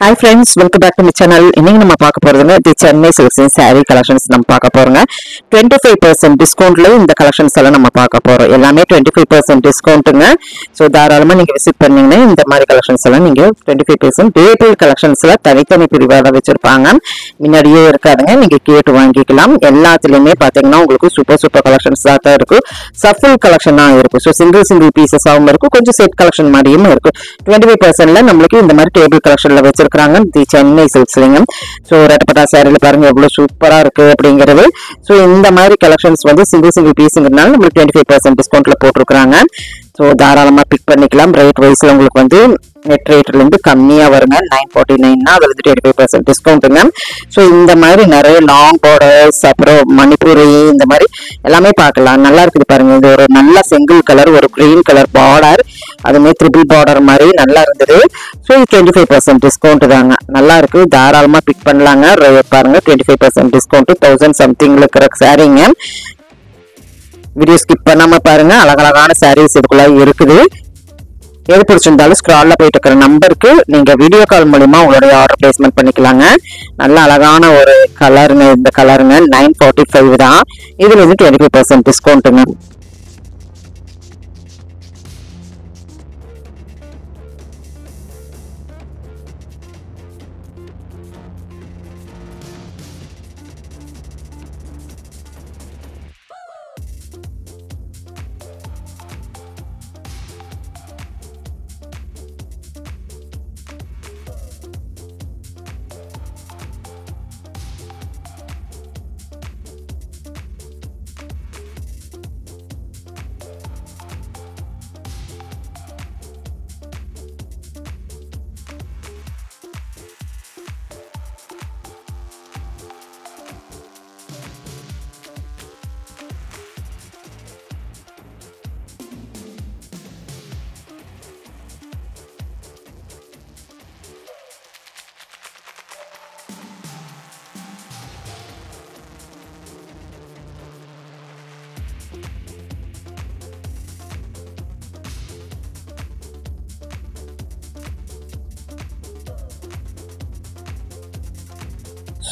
Hi friends, welcome back to my channel. இன்னைக்கு நம்ம பார்க்க போறதுங்க தி சென்னை சில்க்ஸ் saree collections நம்ம பார்க்க போறோங்க. 25% டிஸ்கவுண்ட்ல இந்த collections எல்லாம் நம்ம பார்க்க போறோம். எல்லாமே 25% டிஸ்கவுண்ட்ங்க. சோ தாராளமா நீங்க விசிட் பண்ணீங்கன்னா இந்த மாதிரி collections எல்லாம் நீங்க 25% டேபிள் collectionsல தனித்தனி பிரிவாக வச்சிருப்பாங்க. முன்னாடியே இருக்காதுங்க. நீங்க கேட்டு வாங்கிக்கலாம். எல்லாத்துலயுமே பாத்தீங்கன்னா உங்களுக்கு சூப்பர் collections தான் இருக்கு. சஃபுல் கலெக்ஷனா இருக்கு. சோ சிங்கிள் பீசஸ் ஆவும் இருக்கு. கொஞ்சம் செட் கலெக்ஷன் மாதிரியும் இருக்கு. 25%ல நமக்கு இந்த மாதிரி டேபிள் கலெக்ஷன்ல வச்சிருக்காங்க தி சென்னை சில்க்ஸ்லங்க. சோ ரெட்டப்பட்டா சாரில பாருங்க எவ்வளவு சூப்பரா இருக்கு அப்படிங்கிறது. சோ இந்த மாதிரி கலெக்ஷன்ஸ் வந்து சிங்கிள் பீஸ்ங்கறனால நமக்கு 25% டிஸ்கவுண்ட்ல போட்டுருக்காங்க. சோ தாராளமா பிக் பண்ணிக்கலாம். ரேட் வைஸ்ல உங்களுக்கு வந்து நெட் ரேட்ல இருந்து கம்மியா வருங்க. 949 அதுல இருந்து 25% டிஸ்கவுண்ட்ங்க. சோ இந்த மாதிரி நிறைய லாங் பார்டர்ஸ் அப்புறம் மணிப்பூரி இந்த மாதிரி எல்லாமே பார்க்கலாம். நல்லா இருக்குது பாருங்க. இது ஒரு நல்ல செங்கிள் கலர் ஒரு கிரீன் கலர் பார்டர் அதுமே ட்ரிபிள் பார்டர் மாதிரி நல்லா இருந்தது. ஸோ இது 25% டிஸ்கவுண்ட் தாங்க. நல்லா இருக்கு. தாராளமா பிக் பண்ணலாங்க. பாருங்க 25% டிஸ்கவுண்ட் 1000 சம்திங்ல இருக்கிற சாரீங்க. வீடியோ ஸ்கிப் பண்ணாம பாருங்க. அழகழகான சாரீஸ் இதுக்குள்ள இருக்குது. எது பிடிச்சிருந்தாலும் ஸ்க்ரால்ல போயிட்டு இருக்கிற நம்பருக்கு நீங்க வீடியோ கால் மூலமா உங்களுடைய ஆர்டர் பிளேஸ்மெண்ட் பண்ணிக்கலாங்க. நல்ல அழகான ஒரு கலருங்க. இந்த கலருங்க 945 தான். இதுல இருந்து 25% டிஸ்கவுண்ட்டுங்க.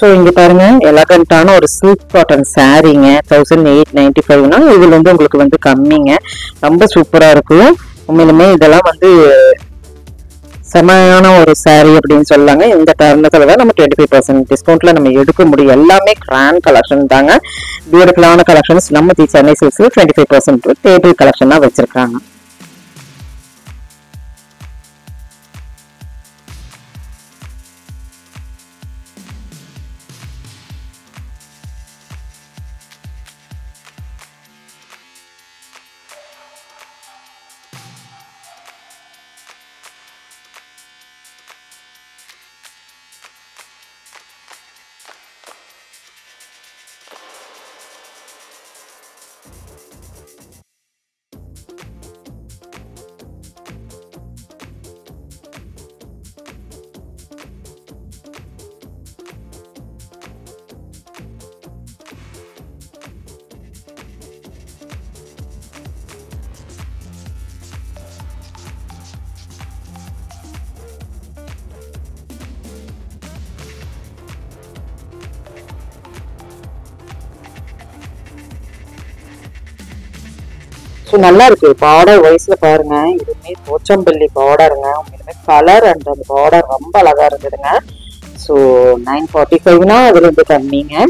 ஸோ இங்கே பாருங்க எலகண்டான ஒரு சில்க் காட்டன் சாரீங்க 1895னா இதுல இருந்து உங்களுக்கு வந்து கம்மிங்க. ரொம்ப சூப்பரா இருக்கும். உண்மையிலுமே இதெல்லாம் வந்து செமையான ஒரு சாரீ அப்படின்னு சொல்லாங்க. இந்த காரணத்துல தான் நம்ம 25% டிஸ்கவுண்ட்ல நம்ம எடுக்க முடியும். எல்லாமே கிராண்ட் கலெக்ஷன் தாங்க. பியூட்டிஃபுல்லான கலெக்ஷன்ஸ் நம்ம தி சென்னை சில்க்ஸ்ல 25% டேபிள் கலெக்ஷனா வச்சிருக்காங்க. ஸோ நல்லா இருக்கு. பார்டர் வைஸ்ல பாருங்க. இதுவுமே போச்சம்பள்ளி பார்டருங்க. உண்மையிலுமே கலர் அண்ட் அந்த பார்டர் ரொம்ப அழகா இருந்ததுங்க. ஸோ 945னா அதுல இருந்து கம்மிங்க.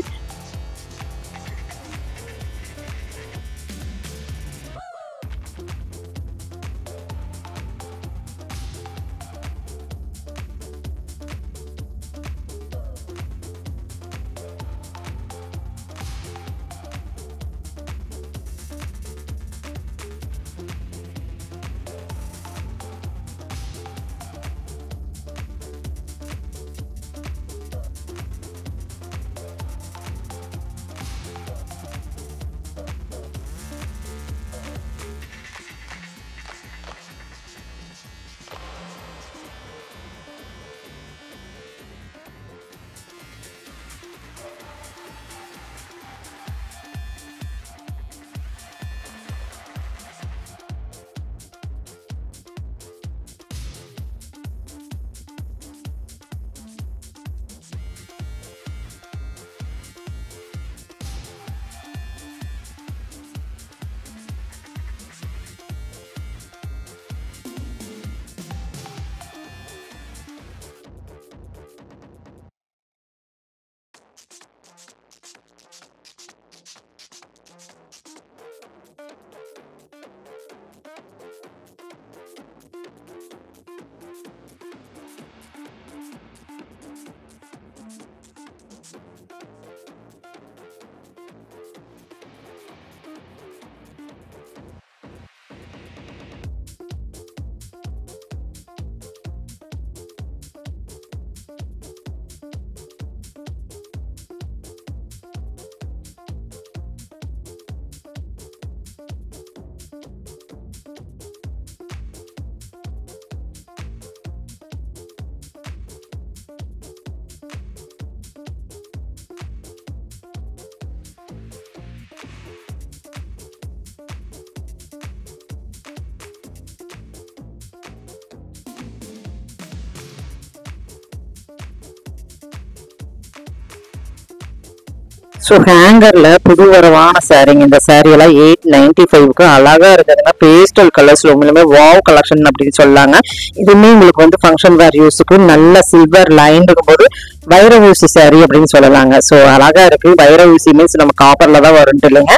ஸோ ஹேங்கர்ல புது வரவான சாரீங்க. இந்த சாரீ எல்லாம் 895க்கு அழகா இருக்குதுன்னா பேஸ்டல் கலர்ஸ்ல உங்களுமே வாவ் கலெக்ஷன் அப்படின்னு சொல்லாங்க. இதுவுமே உங்களுக்கு வந்து ஃபங்க்ஷன் வேர் யூஸுக்கு நல்ல சில்வர் லைன் இருக்கும்போது வைர ஊசி சாரீ அப்படின்னு சொல்லலாங்க. ஸோ அழகா இருக்கு. வைர ஊசி மீன்ஸ் நம்ம காப்பர்ல தான் வரும்ட்டு இல்லைங்க.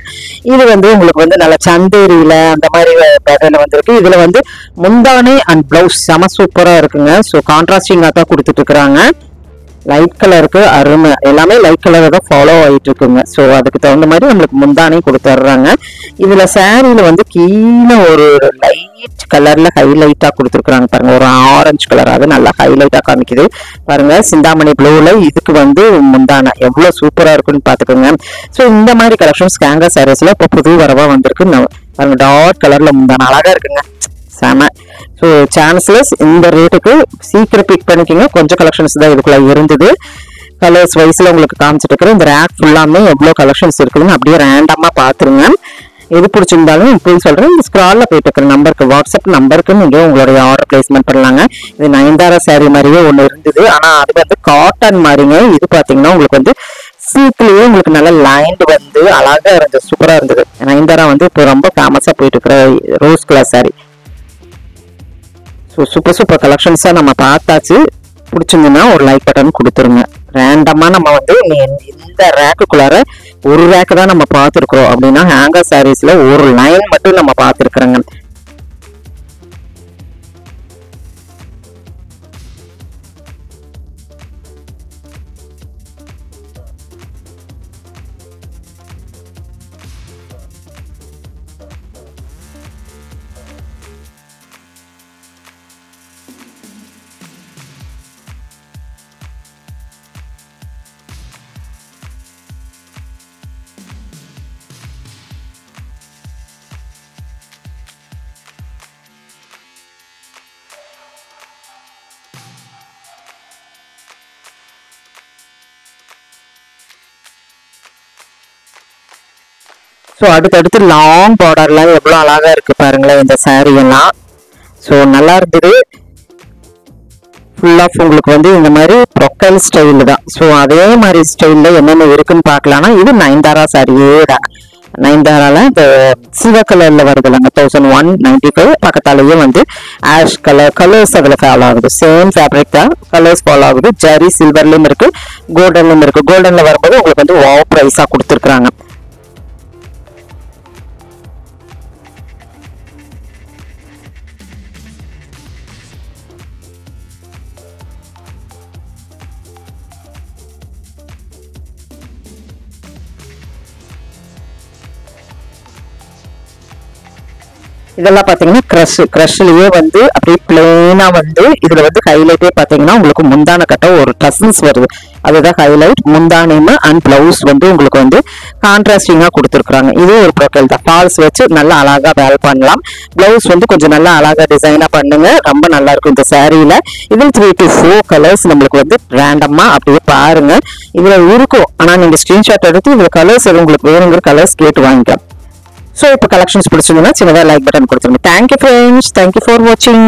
இது வந்து உங்களுக்கு வந்து நல்ல சந்தேரியில அந்த மாதிரி பேட்டர்ல வந்துருக்கு. இதுல வந்து முந்தானே அண்ட் பிளவுஸ் செம சூப்பரா இருக்குங்க. ஸோ கான்ட்ராஸ்டிங்கா தான் கொடுத்துட்டு இருக்கிறாங்க. லைட் கலருக்கு அருமை. எல்லாமே லைட் கலரை தான் ஃபாலோ ஆகிட்டு இருக்குங்க. ஸோ அதுக்கு தகுந்த மாதிரி நம்மளுக்கு முந்தானே கொடுத்துட்றாங்க. இதுல சாரீல வந்து கீழே ஒரு லைட் கலர்ல ஹைலைட்டா கொடுத்துருக்குறாங்க பாருங்க. ஒரு ஆரஞ்சு கலர் அது நல்லா ஹைலைட்டா காமிக்குது பாருங்க. சிந்தாமணி ப்ளூல இதுக்கு வந்து முந்தான எவ்வளவு சூப்பரா இருக்குன்னு பாத்துக்கோங்க. ஸோ இந்த மாதிரி கலெக்ஷன்ஸ் கேங்கா சாரீஸ்ல இப்போ புது வரவா வந்திருக்கு பாருங்க. டார்க் கலர்ல முந்தான அழகா இருக்குங்க. செம. ஸோ சான்ஸ்லெஸ் இந்த ரேட்டுக்கு சீக்கிரம் பிக் பண்ணிக்கோங்க. கொஞ்சம் கலெக்ஷன்ஸ் தான் இதுக்குள்ள இருந்தது. கலர்ஸ் வைஸ்ல உங்களுக்கு காமிச்சிட்டு இருக்கிற இந்த ரேக் ஃபுல்லாமே எவ்வளோ கலெக்ஷன்ஸ் இருக்குதுன்னு அப்படியே ரேண்டமா பாத்துருங்க. எது பிடிச்சிருந்தாலும் இப்படின்னு சொல்றேன். இந்த ஸ்க்ரால்ல போயிட்டு இருக்கிற நம்பருக்கு வாட்ஸ்அப் நம்பருக்கு நீங்க உங்களுடைய ஆர்டர் பிளேஸ்மெண்ட் பண்ணலாங்க. இது நயன்தாரா சாரி மாதிரியே ஒன்று இருந்தது. ஆனா அது வந்து காட்டன் மாதிரிங்க. இது பாத்தீங்கன்னா உங்களுக்கு வந்து சீட்லயே உங்களுக்கு நல்ல லைன் வந்து அழகா இருந்தது. சூப்பரா இருந்தது. நயன்தாரா வந்து இப்போ ரொம்ப ஃபேமஸா போயிட்டு இருக்கிற rose colour sari. So super கலெக்ஷன்ஸாக நம்ம பார்த்தாச்சு. பிடிச்சிருந்ததுன்னா ஒரு லைக் பட்டன் கொடுத்துருங்க. ரேண்டமாக நம்ம வந்து இந்த ரேக்குள்ளார ஒரு ரேக்கு தான் நம்ம பார்த்துருக்குறோம் அப்படின்னா ஹேங்கர் சாரீஸில் ஒரு லைன் மட்டும் நம்ம பார்த்துருக்குறோங்க. ஸோ அடுத்தடுத்து லாங் பார்டர்லாம் எவ்வளோ அழகா இருக்கு பாருங்களேன் இந்த சாரீ எல்லாம். ஸோ நல்லா இருந்தது. ஃபுல் ஆஃப் உங்களுக்கு வந்து இந்த மாதிரி ப்ரொக்கைல் ஸ்டைல் தான். ஸோ அதே மாதிரி ஸ்டைலில் என்னென்ன இருக்குன்னு பார்க்கலாம்னா இது நயன்தாரா சாரியே தான். நயன்தாரால இந்த சில்வர் கலர்ல வருது இல்லைங்க 1195. பக்கத்தாலேயே வந்து ஆஷ் கலர்ஸ் அதில் ஃபாலோ ஆகுது. சேம் ஃபேப்ரிக் தான் கலர்ஸ் ஃபாலோ ஆகுது. ஜரி சில்வர்லயும் இருக்கு, கோல்டன்லயும் இருக்கு. கோல்டன்ல வரும்போது உங்களுக்கு வந்து வாவ் ப்ரைஸா கொடுத்துருக்குறாங்க. இதெல்லாம் பாத்தீங்கன்னா கிரஷ்லயே வந்து அப்படியே பிளெயினா வந்து இதுல வந்து ஹைலைட்டே பாத்தீங்கன்னா உங்களுக்கு முந்தான கட்ட ஒரு டசன்ஸ் வருது. அதுதான் ஹைலைட். முந்தானியம் அண்ட் பிளவுஸ் வந்து உங்களுக்கு வந்து கான்ட்ராஸ்டிங்கா கொடுத்துருக்காங்க. இது ஒரு ப்ரொஃபைல் தான். ஃபால்ஸ் வச்சு நல்லா அழகா வேல் பண்ணலாம். பிளவுஸ் வந்து கொஞ்சம் நல்லா அழகா டிசைனா பண்ணுங்க. ரொம்ப நல்லா இருக்கும் இந்த சாரீல. இதில் 3 to 4 கலர்ஸ் நம்மளுக்கு வந்து ரேண்டமா அப்படியே பாருங்க இதுல இருக்கும். ஆனா நீங்க ஸ்கிரீன்ஷாட் எடுத்து இதுல கலர்ஸ் உங்களுக்கு வேணுங்கிற கலர்ஸ் கேட்டு வாங்கிக்கலாம். ஸோ இப்போ கலெக்ஷன்ஸ் பிடிச்சிருந்தீங்கன்னா சின்னதாக லைக் பட்டன் கொடுத்துருங்க. Thank you friends. தேங்க்யூ ஃபார் வாட்சிங்.